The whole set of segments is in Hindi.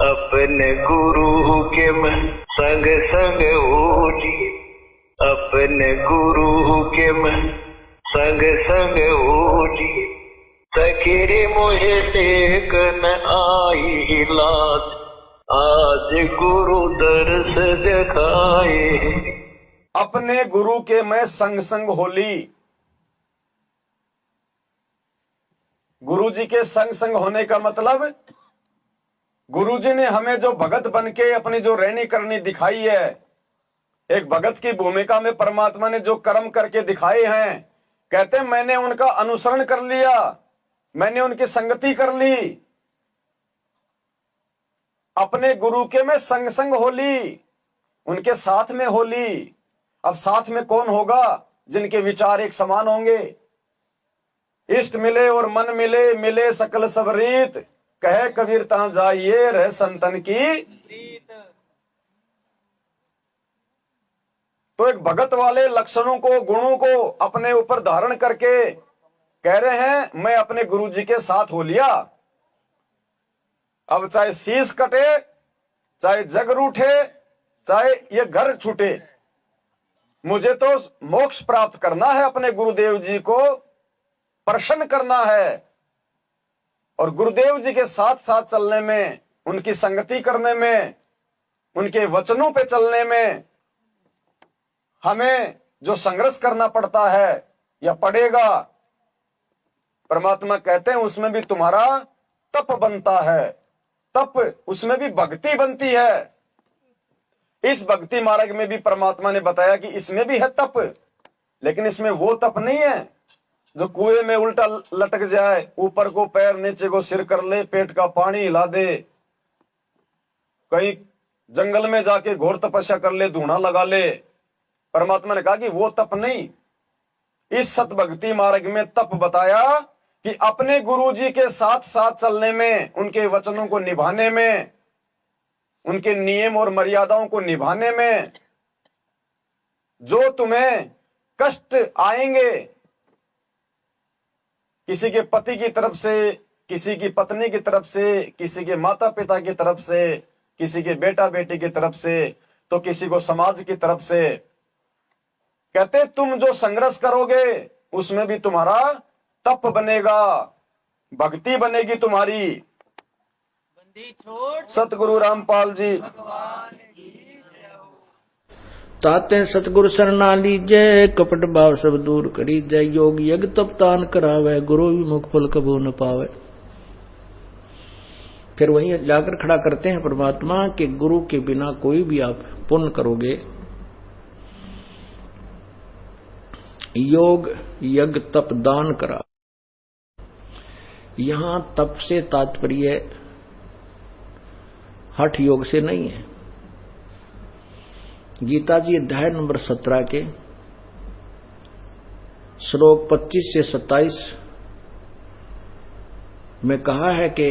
अपने गुरु के मैं संग संग ओली, अपने गुरु के मैं संग संग ओली, सखीरे मुझे टेक न आई लाज, आज गुरु दर्श दिखाए। अपने गुरु के मैं संग संग होली। गुरु जी के संग संग होने का मतलब गुरु जी ने हमें जो भगत बनके अपनी जो रहनी करनी दिखाई है, एक भगत की भूमिका में परमात्मा ने जो कर्म करके दिखाए हैं, कहते हैं मैंने उनका अनुसरण कर लिया, मैंने उनकी संगति कर ली। अपने गुरु के में संग संग होली, उनके साथ में होली। अब साथ में कौन होगा? जिनके विचार एक समान होंगे। इष्ट मिले और मन मिले, मिले सकल सब रीत, कहे कबीर ता जाइए रह संतन की। तो एक भगत वाले लक्षणों को, गुणों को अपने ऊपर धारण करके कह रहे हैं मैं अपने गुरु जी के साथ हो लिया। अब चाहे शीश कटे, चाहे जग रूठे, चाहे ये घर छूटे, मुझे तो मोक्ष प्राप्त करना है, अपने गुरुदेव जी को प्रसन्न करना है। और गुरुदेव जी के साथ साथ चलने में, उनकी संगति करने में, उनके वचनों पे चलने में हमें जो संघर्ष करना पड़ता है या पड़ेगा, परमात्मा कहते हैं उसमें भी तुम्हारा तप बनता है। तप, उसमें भी भक्ति बनती है। इस भक्ति मार्ग में भी परमात्मा ने बताया कि इसमें भी है तप, लेकिन इसमें वो तप नहीं है जो कुएं में उल्टा लटक जाए, ऊपर को पैर नीचे को सिर कर ले, पेट का पानी हिला दे, कहीं जंगल में जाके घोर तपस्या कर ले, धूना लगा ले। परमात्मा ने कहा कि वो तप नहीं। इस सत भक्ति मार्ग में तप बताया कि अपने गुरु जी के साथ साथ चलने में, उनके वचनों को निभाने में, उनके नियम और मर्यादाओं को निभाने में जो तुम्हें कष्ट आएंगे, किसी के पति की तरफ से, किसी की पत्नी की तरफ से, किसी के माता पिता की तरफ से, किसी के बेटा बेटी की तरफ से, तो किसी को समाज की तरफ से, कहते तुम जो संघर्ष करोगे उसमें भी तुम्हारा तप बनेगा, भक्ति बनेगी तुम्हारी। सतगुरु रामपाल जी। ताते सतगुरु शरणा लीजय, कपट भाव सब दूर करी जय। योग यज्ञ तप तान करावे, गुरु विमुख फल कबू न पावे। फिर वही जाकर खड़ा करते हैं परमात्मा के गुरु के बिना कोई भी आप पुण्य करोगे, योग यज्ञ तप दान करा। यहां तप से तात्पर्य हठ योग से नहीं है। गीता जी अध्याय नंबर 17 के श्लोक 25 से 27 में कहा है कि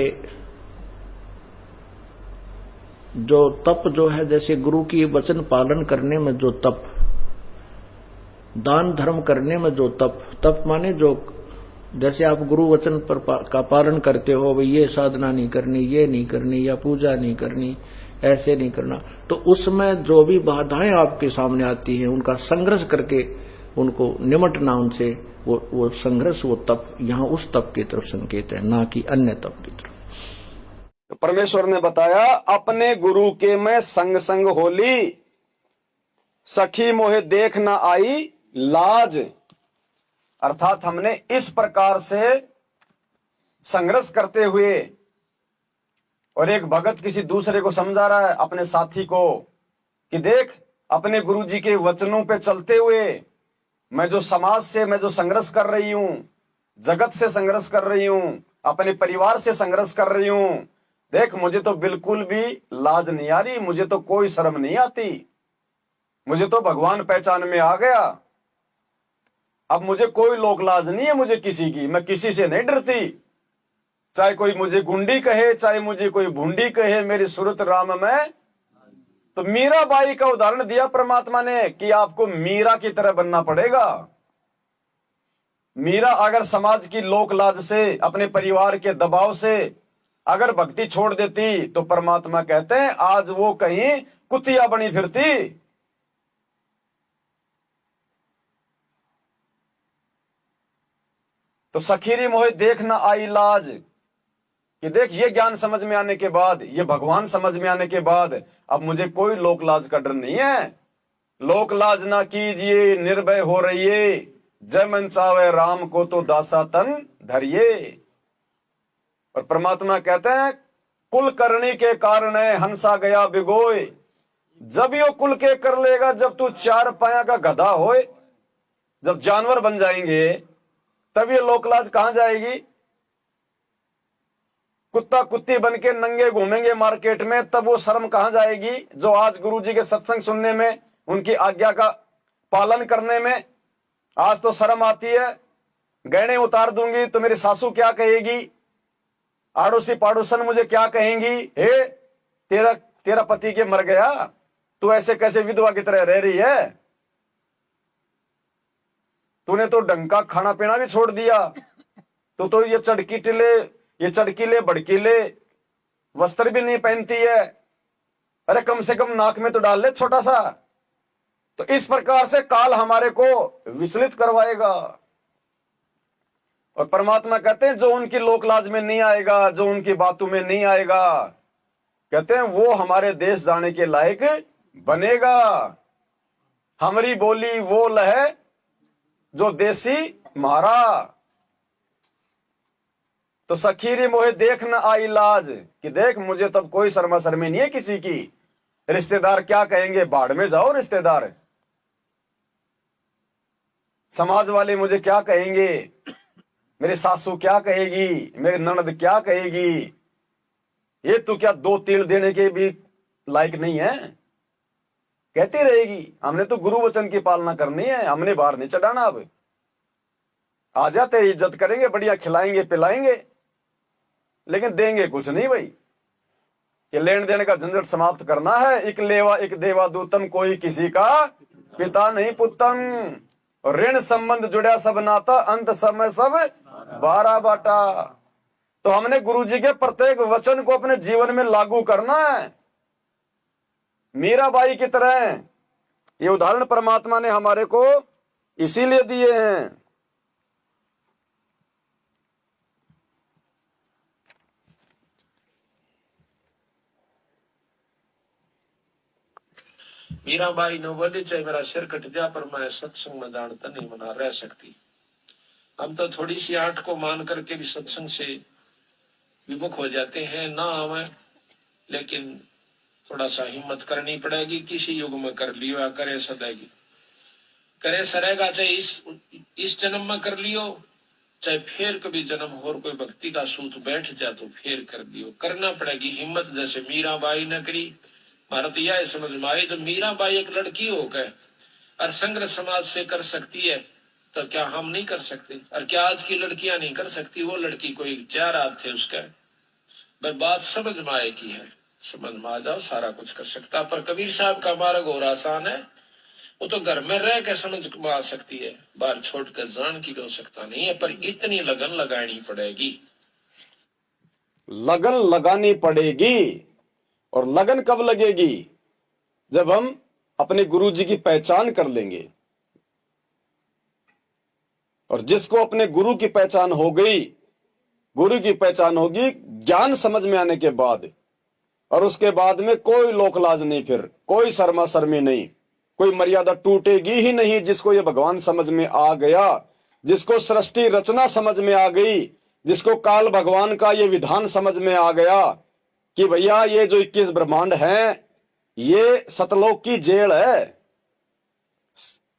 जो तप जो है, जैसे गुरु की वचन पालन करने में जो तप, दान धर्म करने में जो तप, तप माने जो, जैसे आप गुरु वचन पर का पालन करते हो, भाई ये साधना नहीं करनी, ये नहीं करनी, या पूजा नहीं करनी, ऐसे नहीं करना, तो उसमें जो भी बाधाएं आपके सामने आती हैं उनका संघर्ष करके उनको निमटना, उनसे वो संघर्ष, वो तप, यहाँ उस तप की तरफ संकेत है, ना कि अन्य तप की तरफ। परमेश्वर ने बताया अपने गुरु के मैं संग संग होली, सखी मोहे देख न आई लाज। अर्थात हमने इस प्रकार से संघर्ष करते हुए, और एक भगत किसी दूसरे को समझा रहा है, अपने साथी को, कि देख अपने गुरु जी के वचनों पे चलते हुए मैं जो समाज से मैं जो संघर्ष कर रही हूं, जगत से संघर्ष कर रही हूं, अपने परिवार से संघर्ष कर रही हूं, देख मुझे तो बिल्कुल भी लाज नहीं आ रही, मुझे तो कोई शर्म नहीं आती, मुझे तो भगवान पहचान में आ गया। अब मुझे कोई लोक लाज नहीं है मुझे किसी की, मैं किसी से नहीं डरती, चाहे कोई मुझे गुंडी कहे, चाहे मुझे कोई भूंडी कहे, मेरी सूरत राम में। तो मीरा बाई का उदाहरण दिया परमात्मा ने कि आपको मीरा की तरह बनना पड़ेगा। मीरा अगर समाज की लोक लाज से, अपने परिवार के दबाव से अगर भक्ति छोड़ देती तो परमात्मा कहते हैं आज वो कहीं कुतिया बनी फिरती। तो सखीरी मोहे देख न आई लाज, कि देख ये ज्ञान समझ में आने के बाद, ये भगवान समझ में आने के बाद अब मुझे कोई लोक लाज का डर नहीं है। लोक लाज ना कीजिए निर्भय हो रहिए, जय मन चावे राम को तो दासा तन धरिए। और परमात्मा कहते हैं कुल करनी के कारण हंसा गया बिगोए, जब यो कुल के कर लेगा जब तू चार पाया का गधा होए। जब जानवर बन जाएंगे तब ये लोकलाज कहां जाएगी। कुत्ता कुत्ती बन के नंगे घूमेंगे मार्केट में, तब वो शर्म कहां जाएगी। जो आज गुरुजी के सत्संग सुनने में, उनकी आज्ञा का पालन करने में आज तो शर्म आती है। गहने उतार दूंगी तो मेरी सासू क्या कहेगी, आड़ोसी पाड़ोसन मुझे क्या कहेंगी, हे तेरा पति के मर गया, तू ऐसे कैसे विधवा की तरह रह रही है, तूने तो ढंग का खाना पीना भी छोड़ दिया, तो ये चड़कीले भड़कीले वस्त्र भी नहीं पहनती है, अरे कम से कम नाक में तो डाल ले छोटा सा। तो इस प्रकार से काल हमारे को विचलित करवाएगा। और परमात्मा कहते हैं जो उनकी लोकलाज में नहीं आएगा, जो उनकी बातों में नहीं आएगा, कहते हैं वो हमारे देश जाने के लायक बनेगा। हमारी बोली वो लहे जो देसी मारा। तो सखीरी मोहे देख न आई लाज, कि देख मुझे तब कोई शर्मा शर्मी नहीं है किसी की। रिश्तेदार क्या कहेंगे, बाढ़ में जाओ रिश्तेदार, समाज वाले मुझे क्या कहेंगे, मेरी सासू क्या कहेगी, मेरी ननद क्या कहेगी, ये तो क्या दो तीर देने के भी लायक नहीं है, कहती रहेगी। हमने तो गुरु वचन की पालना करनी है, हमने बाहर नहीं चढ़ाना। अब आजा तेरी इज्जत करेंगे, बढ़िया खिलाएंगे पिलाएंगे, लेकिन देंगे कुछ नहीं भाई। ये लेन देन का झंझट समाप्त करना है। एक लेवा एक देवा दूतम, कोई किसी का पिता नहीं पुतम। ऋण संबंध जुड़ा सब नाता, अंत समय सब बारा बाटा। तो हमने गुरुजी के प्रत्येक वचन को अपने जीवन में लागू करना है, मीराबाई की तरह। ये उदाहरण परमात्मा ने हमारे को इसीलिए दिए हैं। मीराबाई ने बोली चाहे मेरा सिर कट जा पर मैं सत्संग में जानता नहीं मना रह सकती। हम तो थोड़ी सी आठ को मान करके भी सत्संग से विमुख हो जाते हैं, ना हमें, लेकिन थोड़ा सा हिम्मत करनी पड़ेगी। किसी युग में कर लियो या करे सदैगी, करे सरेगा, चाहे इस जन्म में कर लियो, चाहे फिर कभी जन्म और कोई भक्ति का सूत बैठ जाए तो फिर कर लियो। करना पड़ेगी हिम्मत, जैसे मीराबाई ने करी। भारत यह समझ में आई तो मीराबाई एक लड़की होकर और संग्रह समाज से कर सकती है, तो क्या हम नहीं कर सकते? और क्या आज की लड़कियां नहीं कर सकती? वो लड़की कोई चार हाथ थे उसका। मैं बात समझ में आएगी है, समझ में आ जाओ सारा कुछ कर सकता। पर कबीर साहब का मार्ग और आसान है, वो तो घर में रह के समझ में आ सकती है, बाहर छोड़ कर जान की हो सकता नहीं है। पर इतनी लगन लगानी पड़ेगी, लगन लगानी पड़ेगी। और लगन कब लगेगी? जब हम अपने गुरुजी की पहचान कर लेंगे। और जिसको अपने गुरु की पहचान हो गई, गुरु की पहचान होगी ज्ञान समझ में आने के बाद, और उसके बाद में कोई लोकलाज नहीं, फिर कोई शर्मा शर्मी नहीं, कोई मर्यादा टूटेगी ही नहीं। जिसको ये भगवान समझ में आ गया, जिसको सृष्टि रचना समझ में आ गई, जिसको काल भगवान का ये विधान समझ में आ गया कि भैया ये जो 21 ब्रह्मांड हैं, ये सतलोक की जेल है।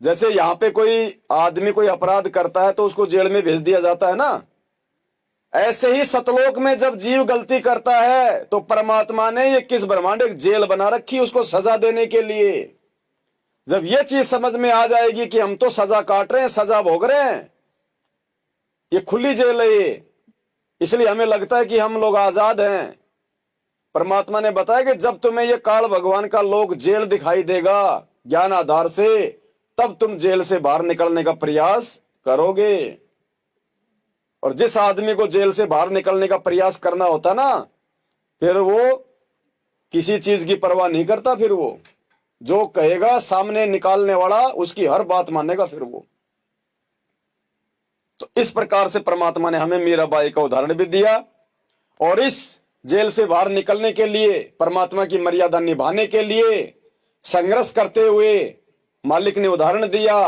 जैसे यहां पे कोई आदमी कोई अपराध करता है तो उसको जेल में भेज दिया जाता है ना, ऐसे ही सतलोक में जब जीव गलती करता है तो परमात्मा ने ये 21 ब्रह्मांड एक जेल बना रखी उसको सजा देने के लिए। जब ये चीज समझ में आ जाएगी कि हम तो सजा काट रहे हैं, सजा भोग रहे हैं, ये खुली जेल है ये, इसलिए हमें लगता है कि हम लोग आजाद हैं। परमात्मा ने बताया कि जब तुम्हें ये काल भगवान का लोक जेल दिखाई देगा ज्ञान आधार से, तब तुम जेल से बाहर निकलने का प्रयास करोगे। और जिस आदमी को जेल से बाहर निकलने का प्रयास करना होता ना, फिर वो किसी चीज की परवाह नहीं करता। फिर वो जो कहेगा सामने निकालने वाला उसकी हर बात मानेगा फिर वो। तो इस प्रकार से परमात्मा ने हमें मीराबाई का उदाहरण भी दिया, और इस जेल से बाहर निकलने के लिए, परमात्मा की मर्यादा निभाने के लिए संघर्ष करते हुए मालिक ने उदाहरण दिया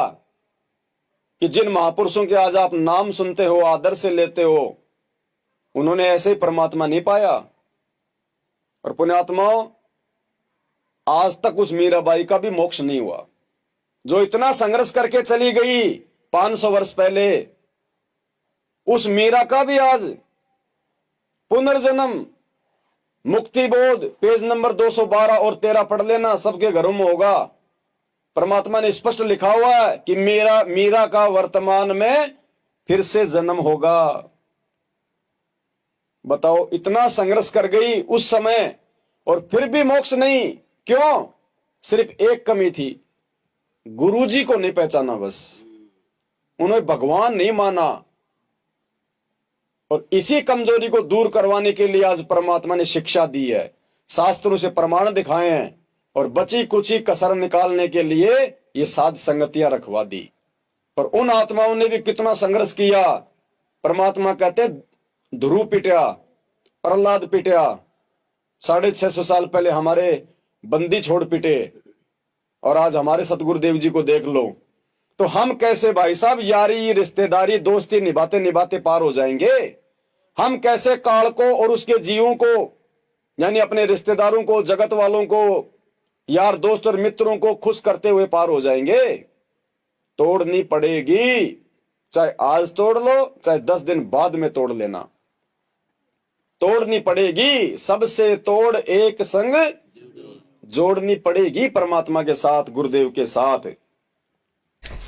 कि जिन महापुरुषों के आज आप नाम सुनते हो, आदर से लेते हो, उन्होंने ऐसे ही परमात्मा नहीं पाया। और पुण्यात्माओं, आज तक उस मीराबाई का भी मोक्ष नहीं हुआ जो इतना संघर्ष करके चली गई 500 वर्ष पहले। उस मीरा का भी आज पुनर्जन्म, मुक्ति बोध, पेज नंबर 212 और 13 पढ़ लेना, सबके घरों में होगा। परमात्मा ने स्पष्ट लिखा हुआ है कि मीरा का वर्तमान में फिर से जन्म होगा। बताओ, इतना संघर्ष कर गई उस समय और फिर भी मोक्ष नहीं। क्यों? सिर्फ एक कमी थी, गुरुजी को नहीं पहचाना। बस उन्होंने भगवान नहीं माना। और इसी कमजोरी को दूर करवाने के लिए आज परमात्मा ने शिक्षा दी है, शास्त्रों से प्रमाण दिखाए हैं, और बची कुची कसर निकालने के लिए ये साध संगतियां रखवा दी। पर उन आत्माओं ने भी कितना संघर्ष किया। परमात्मा कहते ध्रुव पिटया, प्रहलाद पिटया, 650 साल पहले हमारे बंदी छोड़ पिटे, और आज हमारे सतगुरुदेव जी को देख लो। तो हम कैसे भाई साहब यारी, रिश्तेदारी, दोस्ती निभाते निभाते पार हो जाएंगे? हम कैसे काल को और उसके जीवों को, यानी अपने रिश्तेदारों को, जगत वालों को, यार दोस्त और मित्रों को खुश करते हुए पार हो जाएंगे? तोड़नी पड़ेगी, चाहे आज तोड़ लो, चाहे 10 दिन बाद में तोड़ लेना। तोड़नी पड़ेगी, सबसे तोड़ एक संग जोड़नी पड़ेगी परमात्मा के साथ, गुरुदेव के साथ।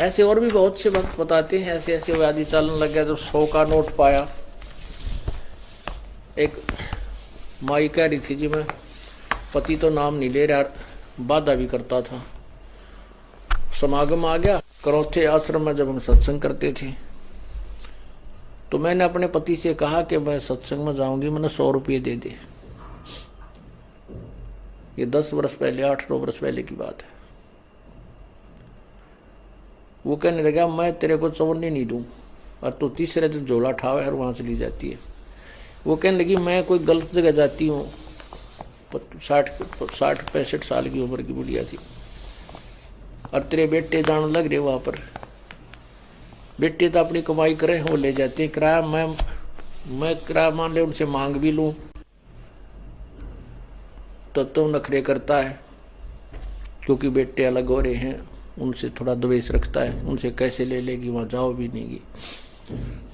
ऐसे और भी बहुत से भक्त बताते हैं, ऐसे ऐसे व्याधि चलन लग गया। तो 100 का नोट पाया। एक माई कह रही थी जी, मैं पति तो नाम नहीं ले रहा, बाधा भी करता था। समागम आ गया, करौथे आश्रम में जब हम सत्संग करते थे, तो मैंने अपने पति से कहा कि मैं सत्संग में जाऊंगी, मैंने 100 रुपये दे दे। ये 10 वर्ष पहले, 8-9 वर्ष पहले की बात है। वो कहने लगा, मैं तेरे को चवन्नी नहीं दूं, और तू तीसरे दिन झोला ठावे और वहां चली जाती है। वो कहने लगी, मैं कोई गलत जगह जाती हूँ। 60-65 साल की उम्र की बुढ़िया थी, और तेरे बेटे जाने लग रहे वहां पर। बेटे तो अपनी कमाई करे, वो ले जाते हैं किराया। मैं किराया मान ले उनसे मांग भी लूं तो नखरे करता है, क्योंकि बेटे अलग हो रहे हैं, उनसे थोड़ा द्वेष रखता है। उनसे कैसे ले लेगी, वहां जाओ भी नहीं।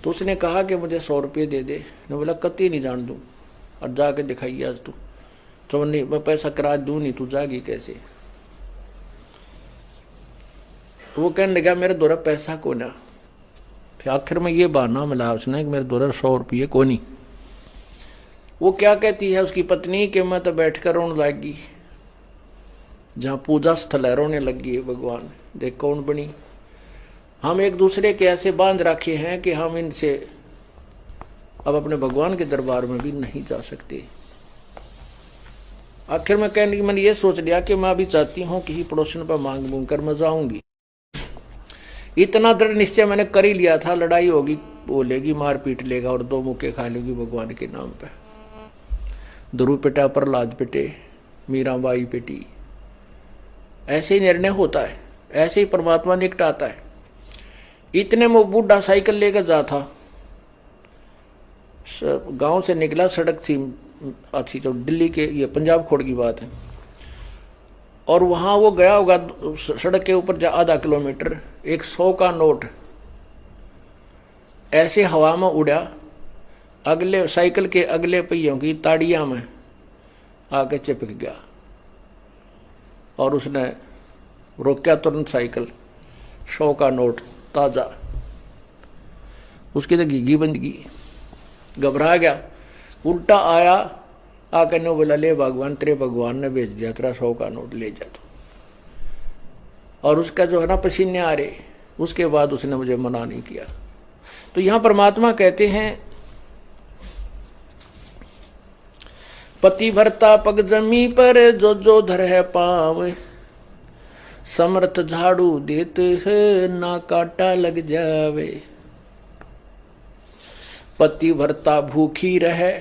तो उसने कहा कि मुझे 100 रुपये दे दे। मैं बोला कति नहीं जान दूं, और जाके दिखाइए आज तू। तो नहीं, मैं पैसा किराया दूं नहीं, तू जागी कैसे? तो वो कहने लगा, मेरे द्वारा पैसा को ना। फिर आखिर में ये बहाना मिला उसने कि मेरे द्वारा 100 रुपये को नहीं। वो क्या कहती है उसकी पत्नी कि मैं तो बैठकर रोने लगी, जहां पूजा स्थल है रोने लगी है। भगवान देख कौन बनी। हम एक दूसरे के ऐसे बांध रखे हैं कि हम इनसे अब अपने भगवान के दरबार में भी नहीं जा सकते। आखिर में कहने की मैंने ये सोच लिया कि मैं अभी चाहती हूँ किसी पड़ोसन पर मांग मूंग कर मैं जाऊंगी। इतना दृढ़ निश्चय मैंने कर ही लिया था, लड़ाई होगी, बोलेगी, मार पीट लेगा और 2 मुक्के खा लेगी भगवान के नाम पे। ध्रुव पिटा, प्रहलाद पिटे, मीराबाई पिटी। ऐसे ही निर्णय होता है, ऐसे ही परमात्मा निकटाता है। इतने में बूढ़ा साइकिल लेकर जा था, गांव से निकला, सड़क थी अच्छी, तो दिल्ली के, ये पंजाब खोड़ की बात है, और वहां वो गया होगा सड़क के ऊपर आधा किलोमीटर। एक 100 का नोट ऐसे हवा में उड़ा, अगले साइकिल के अगले पहियों की ताड़ियां में आके चिपक गया, और उसने रोका तुरंत साइकिल। 100 का नोट ताजा, उसकी तो घीघी बंद की, घबरा गया, उल्टा आया, आकर ने बोला, ले भगवान, तेरे भगवान ने भेज दिया, तेरा 100 का नोट ले जा। तो और उसका जो है ना पसीने आ रहे, उसके बाद उसने मुझे मना नहीं किया। तो यहां परमात्मा कहते हैं, पति भरता पग जमी पर जो जो धर है पाव, समर्थ झाड़ू देते है ना काटा लग जावे। पति भरता भूखी रहे,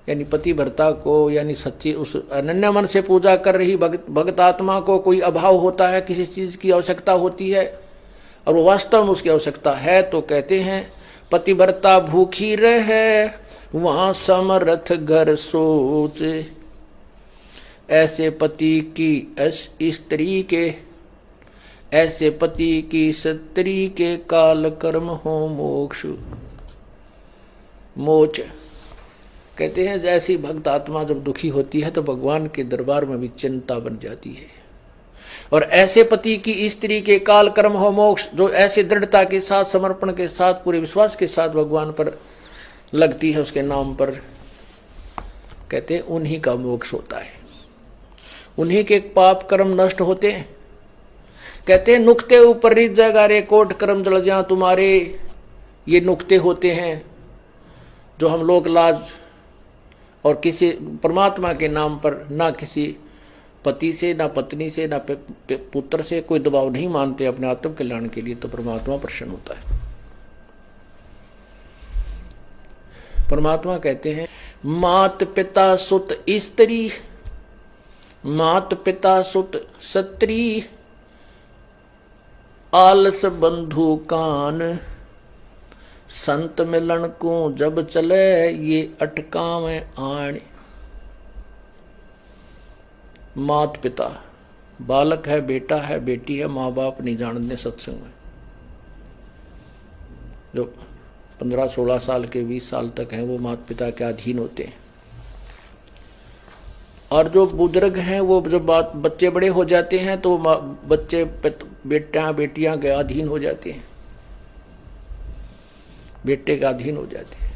यानी पति भरता को यानी सच्ची उस अनन्य मन से पूजा कर रही भक्त आत्मा को कोई अभाव होता है, किसी चीज की आवश्यकता होती है और वो वास्तव में उसकी आवश्यकता है, तो कहते हैं पति भरता भूखी रहे वहां समर्थ घर सोच। ऐसे पति की स्त्री के, ऐसे पति की स्त्री के काल कर्म हो मोक्ष मोच। कहते हैं जैसी भक्त आत्मा जब दुखी होती है तो भगवान के दरबार में भी चिंता बन जाती है। और ऐसे पति की स्त्री के काल कर्म हो मोक्ष, जो ऐसे दृढ़ता के साथ, समर्पण के साथ, पूरे विश्वास के साथ भगवान पर लगती है, उसके नाम पर, कहते हैं उन्हीं का मोक्ष होता है, उन्हीं के पाप कर्म नष्ट होते हैं। कहते हैं नुक्ते ऊपर रित जगा रे कोट कर्म जल जा तुम्हारे। ये नुक्ते होते हैं जो हम लोग लाज और किसी परमात्मा के नाम पर ना किसी पति से, ना पत्नी से, ना पुत्र से कोई दबाव नहीं मानते अपने आत्म कल्याण के लिए, तो परमात्मा प्रसन्न होता है। परमात्मा कहते हैं मात पिता सुत स्त्री, मात पिता सुत सत्री, आलस बंधु कान, संत मिलन को जब चले ये अटकावे आण। मात पिता, बालक है, बेटा है, बेटी है, माँ बाप नहीं जानते सत्संग में, जो 15-16 साल के 20 साल तक हैं वो माता पिता के अधीन होते हैं। और जो बुजुर्ग हैं वो जब बच्चे बड़े हो जाते हैं तो बच्चे बेटियां के अधीन हो जाते हैं, बेटे के अधीन हो जाते हैं।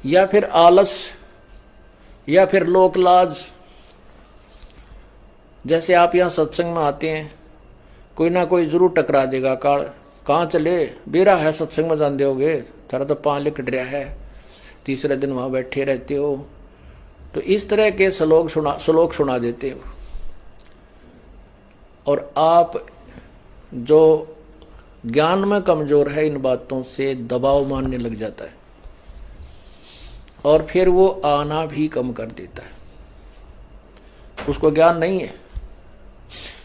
या फिर आलस, या फिर लोक लाज। जैसे आप यहाँ सत्संग में आते हैं, कोई ना कोई जरूर टकरा देगा, कहाँ चले, बेरा है सत्संग में जान दोगे, थारा तो पाँव लिकट रहा है, तीसरे दिन वहां बैठे रहते हो। तो इस तरह के श्लोक सुना देते हो। और आप जो ज्ञान में कमजोर है, इन बातों से दबाव मानने लग जाता है और फिर वो आना भी कम कर देता है, उसको ज्ञान नहीं है।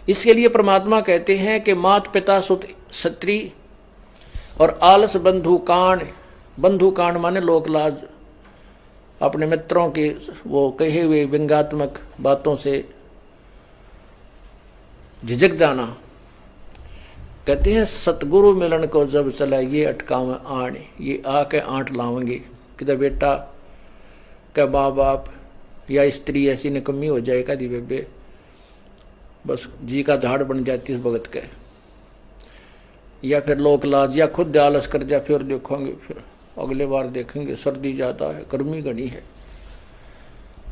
इसके लिए परमात्मा कहते हैं कि मात पिता सुत स्त्री और आलस बंधु कांड। बंधु कांड माने लोक लाज, अपने मित्रों के वो कहे हुए व्यंग्यात्मक बातों से झिझक जाना। कहते हैं सतगुरु मिलन को जब चला ये अटकावे आण, ये आके आंट लावेंगे। किधर बेटा क्या माँ बाप या स्त्री ऐसी निकम्मी हो जाए कदी बेबे, बस जी का झाड़ बन जाती इस भगत के, या फिर लोक लाज, या खुद आलस कर जा, फिर देखोगे, फिर अगले बार देखेंगे, सर्दी ज्यादा है, गर्मी घनी है।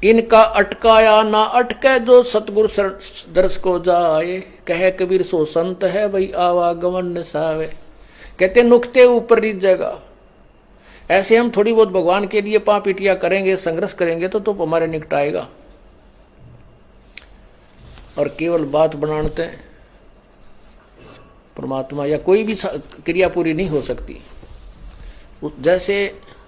इनका अटकाया ना अटके जो सतगुरु दर्श को जाए, कहे कबीर सो संत है भाई आवागमन निसावे। कहते नुक्ते ऊपर रित जगह। ऐसे हम थोड़ी बहुत भगवान के लिए पापिटिया करेंगे, संघर्ष करेंगे तो हमारे निकट आएगा। और केवल बात बनाते हैं परमात्मा या कोई भी क्रिया पूरी नहीं हो सकती। जैसे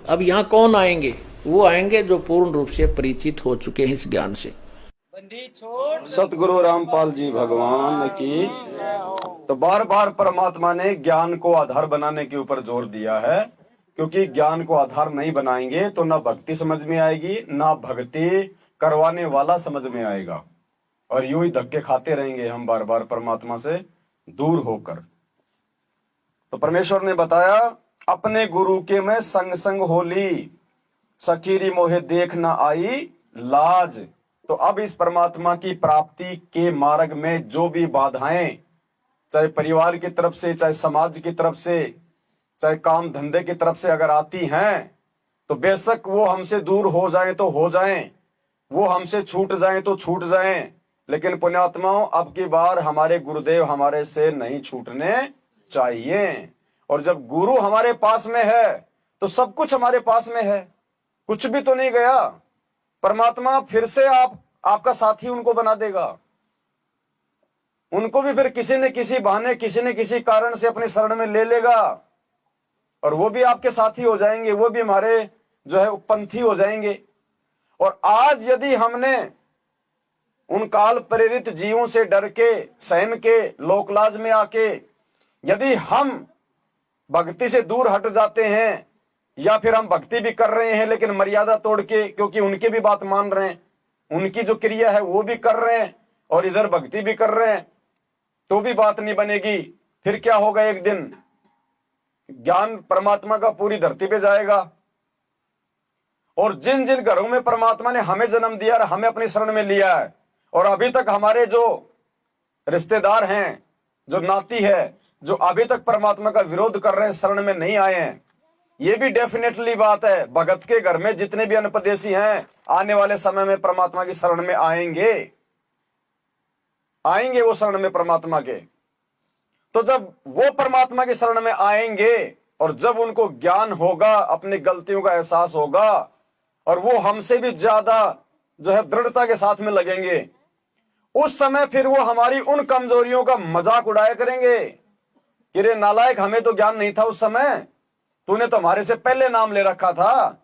अब यहाँ कौन आएंगे, वो आएंगे जो पूर्ण रूप से परिचित हो चुके हैं इस ज्ञान से। सतगुरु रामपाल जी भगवान की। तो बार बार परमात्मा ने ज्ञान को आधार बनाने के ऊपर जोर दिया है, क्योंकि ज्ञान को आधार नहीं बनाएंगे तो ना भक्ति समझ में आएगी, ना भक्ति करवाने वाला समझ में आएगा, और यूं ही धक्के खाते रहेंगे हम बार बार परमात्मा से दूर होकर। तो परमेश्वर ने बताया अपने गुरु के में संग संग होली, सखीरी मोहे देख न आई लाज। तो अब इस परमात्मा की प्राप्ति के मार्ग में जो भी बाधाएं, चाहे परिवार की तरफ से, चाहे समाज की तरफ से, चाहे काम धंधे की तरफ से अगर आती हैं, तो बेशक वो हमसे दूर हो जाएं तो हो जाएं, वो हमसे छूट जाएं तो छूट जाएं, लेकिन पुण्यात्माओं अब की बार हमारे गुरुदेव हमारे से नहीं छूटने चाहिए। और जब गुरु हमारे पास में है तो सब कुछ हमारे पास में है। कुछ भी तो नहीं गया। परमात्मा फिर से आपका साथी उनको बना देगा। उनको भी फिर किसी न किसी बहाने, किसी न किसी कारण से अपने शरण में ले लेगा और वो भी आपके साथी हो जाएंगे, वो भी हमारे जो है पंथी हो जाएंगे। और आज यदि हमने उन काल प्रेरित जीवों से डर के, सहम के, लोकलाज में आके यदि हम भक्ति से दूर हट जाते हैं, या फिर हम भक्ति भी कर रहे हैं लेकिन मर्यादा तोड़ के, क्योंकि उनकी भी बात मान रहे हैं, उनकी जो क्रिया है वो भी कर रहे हैं और इधर भक्ति भी कर रहे हैं, तो भी बात नहीं बनेगी। फिर क्या होगा, एक दिन ज्ञान परमात्मा का पूरी धरती पे जाएगा। और जिन जिन घरों में परमात्मा ने हमें जन्म दिया और हमें अपनी शरण में लिया है, और अभी तक हमारे जो रिश्तेदार हैं, जो नाती है, जो अभी तक परमात्मा का विरोध कर रहे हैं, शरण में नहीं आए हैं, ये भी डेफिनेटली बात है। भगत के घर में जितने भी अनपदेशी हैं, आने वाले समय में परमात्मा की शरण में आएंगे वो शरण में परमात्मा के। तो जब वो परमात्मा की शरण में आएंगे और जब उनको ज्ञान होगा, अपनी गलतियों का एहसास होगा, और वो हमसे भी ज्यादा जो है दृढ़ता के साथ में लगेंगे, उस समय फिर वो हमारी उन कमजोरियों का मजाक उड़ाया करेंगे कि रे नालायक, हमें तो ज्ञान नहीं था उस समय, तूने तो हमारे से पहले नाम ले रखा था,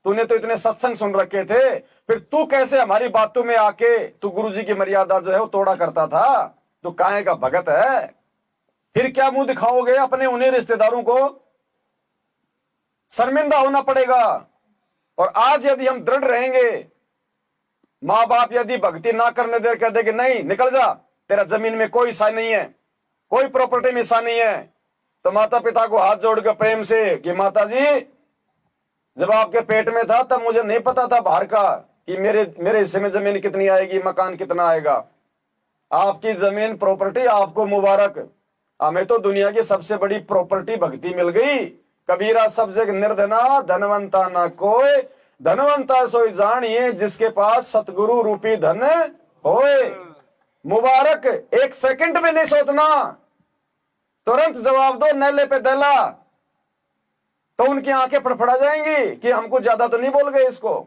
तूने तो इतने सत्संग सुन रखे थे, फिर तू कैसे हमारी बातों में आके तू गुरुजी की मर्यादा जो है वो तोड़ा करता था, तू काहे का भगत है। फिर क्या मुंह दिखाओगे अपने उन्हीं रिश्तेदारों को, शर्मिंदा होना पड़ेगा। और आज यदि हम दृढ़ रहेंगे, माँ बाप यदि भक्ति ना करने दे, कह दे कि नहीं निकल जा, तेरा जमीन में कोई हिस्सा नहीं है, कोई प्रॉपर्टी में हिस्सा नहीं है, तो माता पिता को हाथ जोड़कर प्रेम से कि माता जी, जब आपके पेट में था तब मुझे नहीं पता था बाहर का कि मेरे हिस्से में जमीन कितनी आएगी, मकान कितना आएगा। आपकी जमीन प्रॉपर्टी आपको मुबारक, हमें तो दुनिया की सबसे बड़ी प्रॉपर्टी भक्ति मिल गई। कबीरा सब जग निर्धना, धनवंता ना कोई, धनवंता सोई जानिए जिसके पास सतगुरु रूपी धन होए। मुबारक, एक सेकंड में नहीं सोचना, तुरंत जवाब दो, नैले पे दला, तो उनकी आंखें फड़फड़ा जाएंगी कि हमको ज्यादा तो नहीं बोल गए इसको।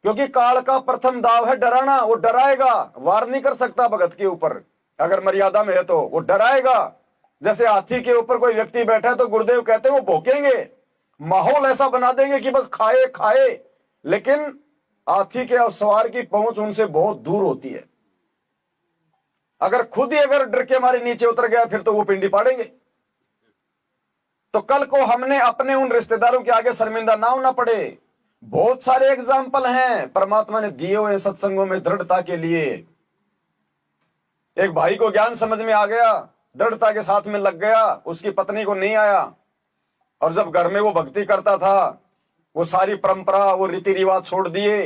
क्योंकि काल का प्रथम दाव है डराना, वो डराएगा, वार नहीं कर सकता भगत के ऊपर, अगर मर्यादा में है तो वो डराएगा। जैसे हाथी के ऊपर कोई व्यक्ति बैठा है तो गुरुदेव कहते हैं वो भौंकेंगे, माहौल ऐसा बना देंगे कि बस खाए खाए, लेकिन हाथी के सवार की पहुंच उनसे बहुत दूर होती है। अगर खुद ही अगर डर के हमारे नीचे उतर गया फिर तो वो पिंडी पाड़ेंगे। तो कल को हमने अपने उन रिश्तेदारों के आगे शर्मिंदा ना होना पड़े। बहुत सारे एग्जाम्पल हैं परमात्मा ने दिए हुए सत्संगों में दृढ़ता के लिए। एक भाई को ज्ञान समझ में आ गया, दृढ़ता के साथ में लग गया, उसकी पत्नी को नहीं आया, और जब घर में वो भक्ति करता था, वो सारी परंपरा, वो रीति रिवाज छोड़ दिए,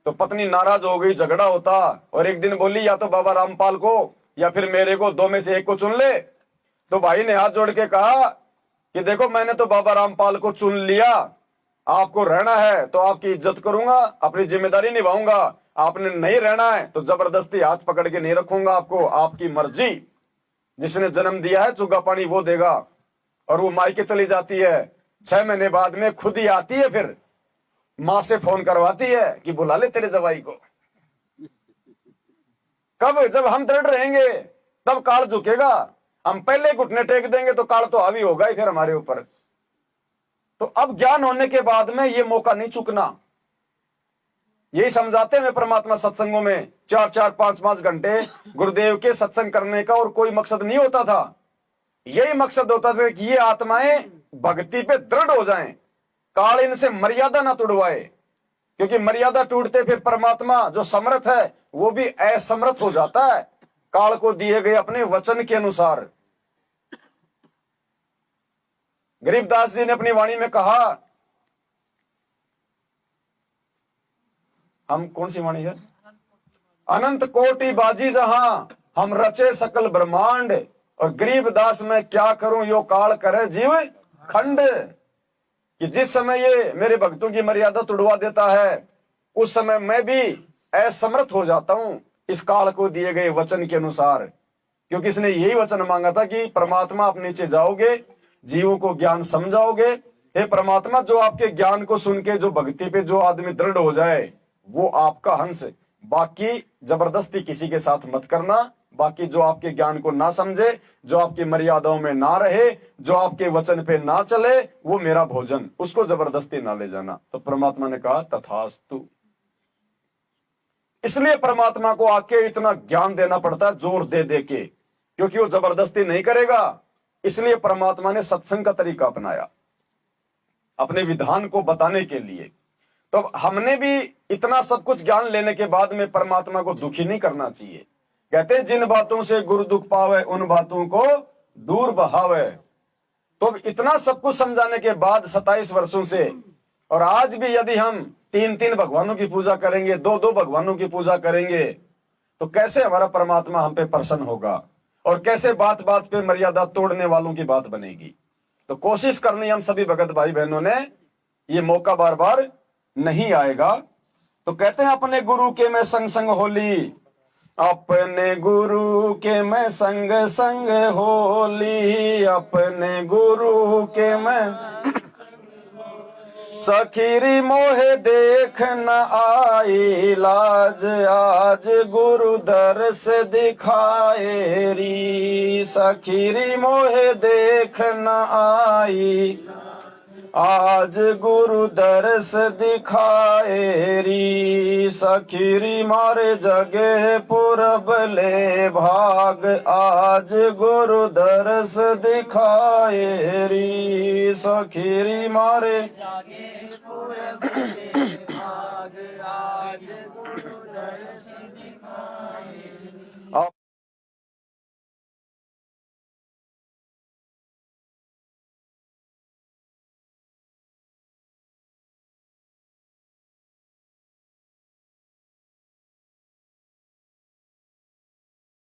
तो पत्नी नाराज हो गई, झगड़ा होता, और एक दिन बोली या तो बाबा रामपाल को या फिर मेरे को, दो में से एक को चुन ले। तो भाई ने हाथ जोड़ के कहा कि देखो मैंने तो बाबा रामपाल को चुन लिया, आपको रहना है तो आपकी इज्जत करूंगा, अपनी जिम्मेदारी निभाऊंगा, आपने नहीं रहना है तो जबरदस्ती हाथ पकड़ के नहीं रखूंगा आपको, आपकी मर्जी। जिसने जन्म दिया है चुगा पानी वो देगा। और वो मायके चली जाती है, 6 महीने बाद में खुद ही आती है, फिर मां से फोन करवाती है कि बुला ले तेरे जवाई को। कब, जब हम दृढ़ रहेंगे तब काल झुकेगा। हम पहले घुटने टेक देंगे तो काल तो हावी होगा ही फिर हमारे ऊपर। तो अब ज्ञान होने के बाद में ये मौका नहीं चूकना। यही समझाते हैं परमात्मा सत्संगों में, 4-4, 5-5 घंटे गुरुदेव के सत्संग करने का और कोई मकसद नहीं होता था। यही मकसद होता था कि ये आत्माएं भक्ति पे दृढ़ हो जाएं, काल इनसे मर्यादा ना तोड़वाए। क्योंकि मर्यादा टूटते फिर परमात्मा जो समर्थ है वो भी असमर्थ हो जाता है काल को दिए गए अपने वचन के अनुसार। गरीबदास जी ने अपनी वाणी में कहा, हम कौन सी वाणी है, अनंत कोटि बाजी जहां हम रचे सकल ब्रह्मांड, और गरीबदास मैं क्या करूं यो काल करे जीव खंड। कि जिस समय ये मेरे भक्तों की मर्यादा तोड़वा देता है उस समय मैं भी असमर्थ हो जाता हूं इस काल को दिए गए वचन के अनुसार। क्योंकि इसने यही वचन मांगा था कि परमात्मा आप नीचे जाओगे, जीवों को ज्ञान समझाओगे, हे परमात्मा, जो आपके ज्ञान को सुन के जो भक्ति पे जो आदमी दृढ़ हो जाए वो आपका हंस, बाकी जबरदस्ती किसी के साथ मत करना। बाकी जो आपके ज्ञान को ना समझे, जो आपकी मर्यादाओं में ना रहे, जो आपके वचन पे ना चले, वो मेरा भोजन, उसको जबरदस्ती ना ले जाना। तो परमात्मा ने कहा तथास्तु। इसलिए परमात्मा को आके इतना ज्ञान देना पड़ता है जोर दे दे के, क्योंकि वो जबरदस्ती नहीं करेगा। इसलिए परमात्मा ने सत्संग का तरीका अपनाया अपने विधान को बताने के लिए। तो हमने भी इतना सब कुछ ज्ञान लेने के बाद में परमात्मा को दुखी नहीं करना चाहिए। कहते हैं जिन बातों से गुरु दुख पावे उन बातों को दूर बहावे। तो इतना सब कुछ समझाने के बाद 27 वर्षों से, और आज भी यदि हम 3-3 भगवानों की पूजा करेंगे, 2-2 भगवानों की पूजा करेंगे, तो कैसे हमारा परमात्मा हम पे प्रसन्न होगा, और कैसे बात बात पे मर्यादा तोड़ने वालों की बात बनेगी। तो कोशिश करनी हम सभी भगत भाई बहनों ने, ये मौका बार बार नहीं आएगा। तो कहते हैं अपने गुरु के मैं संग संग होली, अपने गुरु के मैं संग संग होली, अपने गुरु के मैं सखीरी मोहे देख न आई लाज, आज गुरु दर्श दिखाए री, सखीरी मोहे देख न आई आज गुरु दर्श दिखाए री, सखीरी मारे जगे पूरब ले भाग, आज गुरु दर्श दिखाए री, सखीरी मारे जगे पूरब ले भाग, आज गुरु दर्श दिखाए।